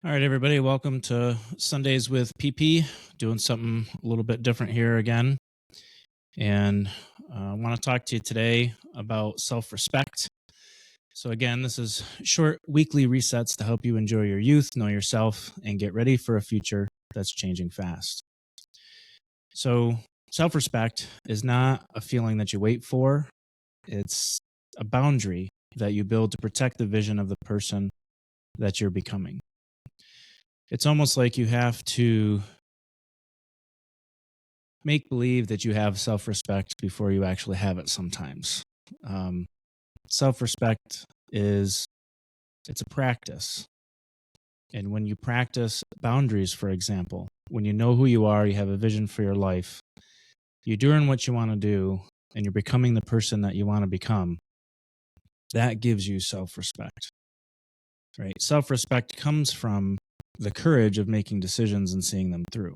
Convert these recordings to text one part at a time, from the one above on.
All right, everybody, welcome to Sundays with PP. Doing something a little bit different here again. And I want to talk to you today about self respect. So, again, this is short weekly resets to help you enjoy your youth, know yourself, and get ready for a future that's changing fast. So, self respect is not a feeling that you wait for, it's a boundary that you build to protect the vision of the person that you're becoming. It's almost like you have to make believe that you have self-respect before you actually have it sometimes. Um, Self-respect it's a practice. And when you practice boundaries, for example, when you know who you are, you have a vision for your life, you're doing what you want to do, and you're becoming the person that you want to become, that gives you self-respect, right? Self-respect comes from the courage of making decisions and seeing them through.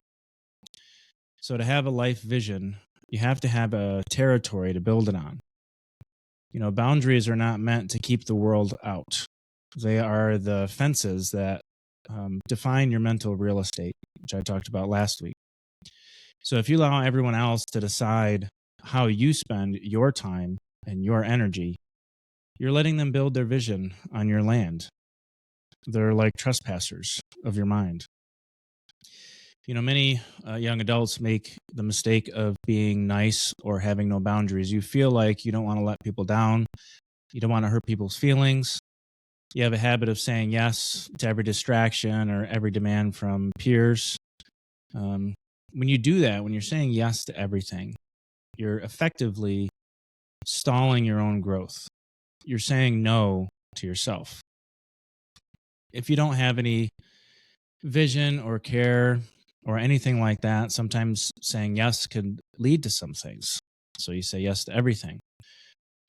So to have a life vision, you have to have a territory to build it on. You know, boundaries are not meant to keep the world out. They are the fences that define your mental real estate, which I talked about last week. So if you allow everyone else to decide how you spend your time and your energy, you're letting them build their vision on your land. They're like trespassers of your mind. You know, many young adults make the mistake of being nice or having no boundaries. You feel like you don't want to let people down. You don't want to hurt people's feelings. You have a habit of saying yes to every distraction or every demand from peers. When you do that, when you're saying yes to everything, you're effectively stalling your own growth. You're saying no to yourself. If you don't have any vision or care or anything like that, sometimes saying yes could lead to some things. So you say yes to everything.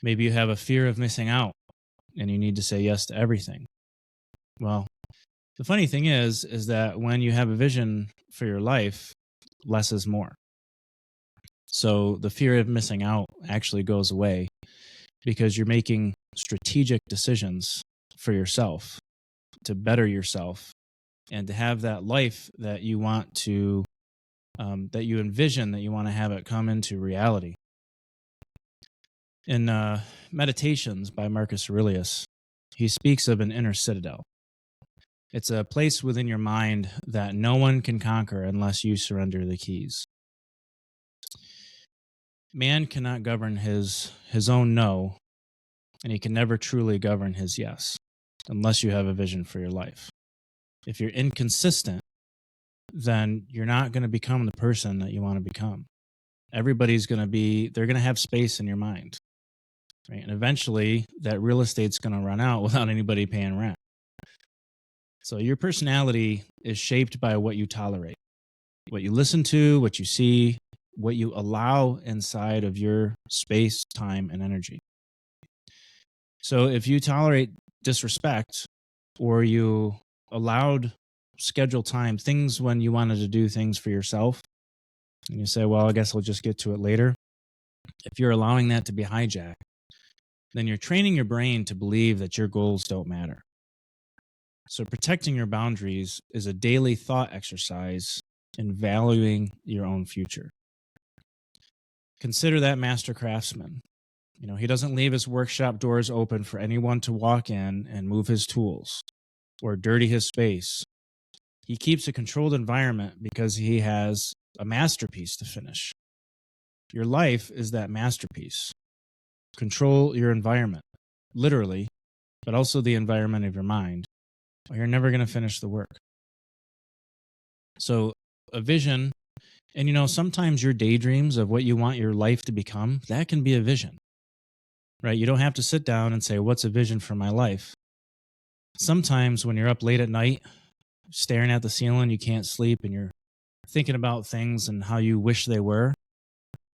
Maybe you have a fear of missing out and you need to say yes to everything. Well, the funny thing is that when you have a vision for your life, less is more. So the fear of missing out actually goes away because you're making strategic decisions for yourself to better yourself and to have that life that you want to, that you envision, that you want to have it come into reality. In Meditations by Marcus Aurelius, he speaks of an inner citadel. It's a place within your mind that no one can conquer unless you surrender the keys. Man cannot govern his own no, and he can never truly govern his yes unless you have a vision for your life. If you're inconsistent, then you're not going to become the person that you want to become. Everybody's going to be, they're going to have space in your mind, right? And eventually that real estate's going to run out without anybody paying rent. So your personality is shaped by what you tolerate, what you listen to, what you see, what you allow inside of your space, time, and energy. So if you tolerate disrespect or you allowed scheduled time, things when you wanted to do things for yourself, and you say, well, I guess I'll just get to it later. If you're allowing that to be hijacked, then you're training your brain to believe that your goals don't matter. So protecting your boundaries is a daily thought exercise in valuing your own future. Consider that master craftsman. You know, he doesn't leave his workshop doors open for anyone to walk in and move his tools or dirty his space. He keeps a controlled environment because he has a masterpiece to finish. Your life is that masterpiece. Control your environment, literally, but also the environment of your mind, or you're never going to finish the work. So a vision, and you know, sometimes your daydreams of what you want your life to become, that can be a vision, right? You don't have to sit down and say, what's a vision for my life? Sometimes when you're up late at night, staring at the ceiling, you can't sleep, and you're thinking about things and how you wish they were,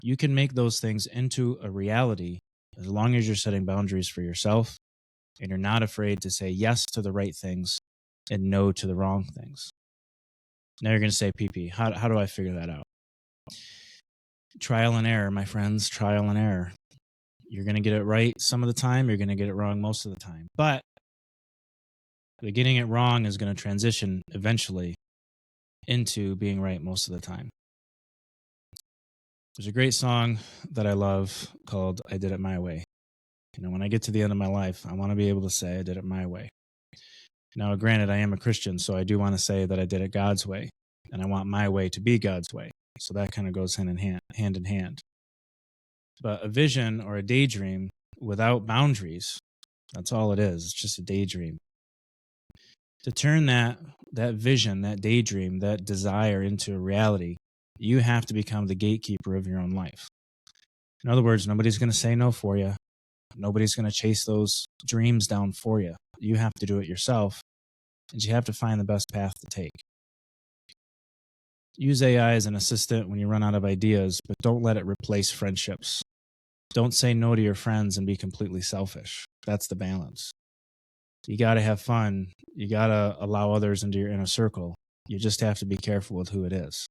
you can make those things into a reality as long as you're setting boundaries for yourself and you're not afraid to say yes to the right things and no to the wrong things. Now you're going to say, PP, how do I figure that out? Trial and error, my friends, trial and error. You're going to get it right some of the time. You're going to get it wrong most of the time. But But getting it wrong is going to transition eventually into being right most of the time. There's a great song that I love called I Did It My Way. When I get to the end of my life, I want to be able to say I did it my way. Now, granted, I am a Christian, so I do want to say that I did it God's way, and I want my way to be God's way. So that kind of goes hand in hand. But a vision or a daydream without boundaries, that's all it is. It's just a daydream. To turn that vision, that daydream, that desire into a reality, you have to become the gatekeeper of your own life. In other words, nobody's going to say no for you. Nobody's going to chase those dreams down for you. You have to do it yourself, and you have to find the best path to take. Use AI as an assistant when you run out of ideas, but don't let it replace friendships. Don't say no to your friends and be completely selfish. That's the balance. You got to have fun. You got to allow others into your inner circle. You just have to be careful with who it is.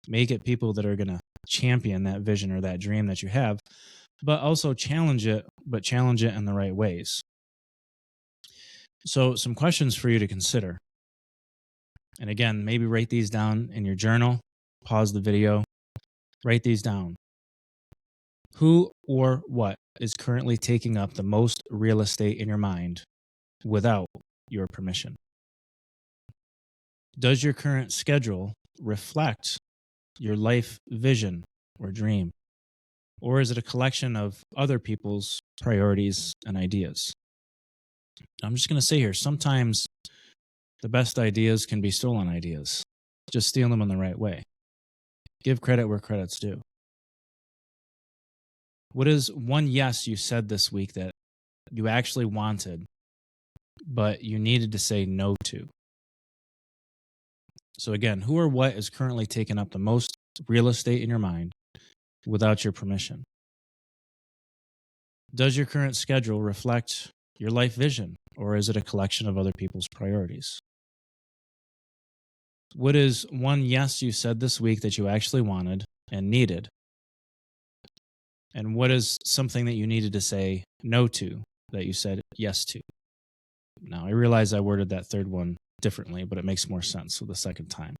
Make it people that are going to champion that vision or that dream that you have, but also challenge it in the right ways. So some questions for you to consider. And again, maybe write these down in your journal, pause the video, write these down. Who or what is currently taking up the most real estate in your mind without your permission? Does your current schedule reflect your life vision or dream? Or is it a collection of other people's priorities and ideas? I'm just going to say here, sometimes the best ideas can be stolen ideas. Just steal them in the right way. Give credit where credit's due. What is one yes you said this week that you actually wanted, but you needed to say no to? So again, who or what is currently taking up the most real estate in your mind without your permission? Does your current schedule reflect your life vision, or is it a collection of other people's priorities? What is one yes you said this week that you actually wanted and needed? And what is something that you needed to say no to that you said yes to? Now, I realize I worded that third one differently, but it makes more sense with the second time.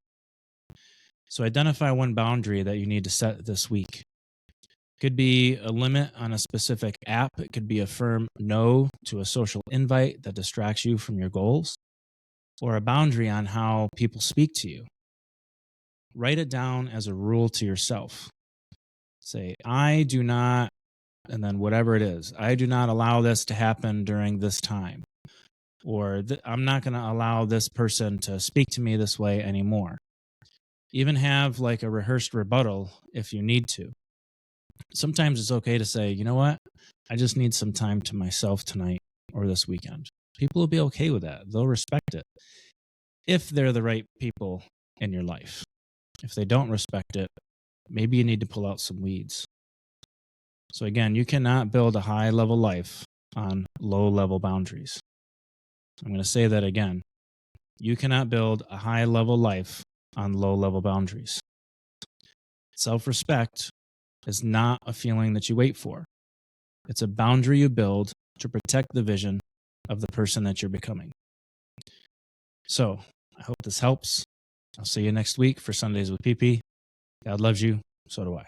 So identify one boundary that you need to set this week. Could be a limit on a specific app. It could be a firm no to a social invite that distracts you from your goals, or a boundary on how people speak to you. Write it down as a rule to yourself. Say, I do not, and then whatever it is, I do not allow this to happen during this time. Or I'm not going to allow this person to speak to me this way anymore. Even have like a rehearsed rebuttal if you need to. Sometimes it's okay to say, you know what? I just need some time to myself tonight or this weekend. People will be okay with that. They'll respect it if they're the right people in your life. If they don't respect it, maybe you need to pull out some weeds. So again, you cannot build a high-level life on low-level boundaries. I'm going to say that again. You cannot build a high-level life on low-level boundaries. Self-respect is not a feeling that you wait for. It's a boundary you build to protect the vision of the person that you're becoming. So, I hope this helps. I'll see you next week for Sundays with PP. God loves you. So do I.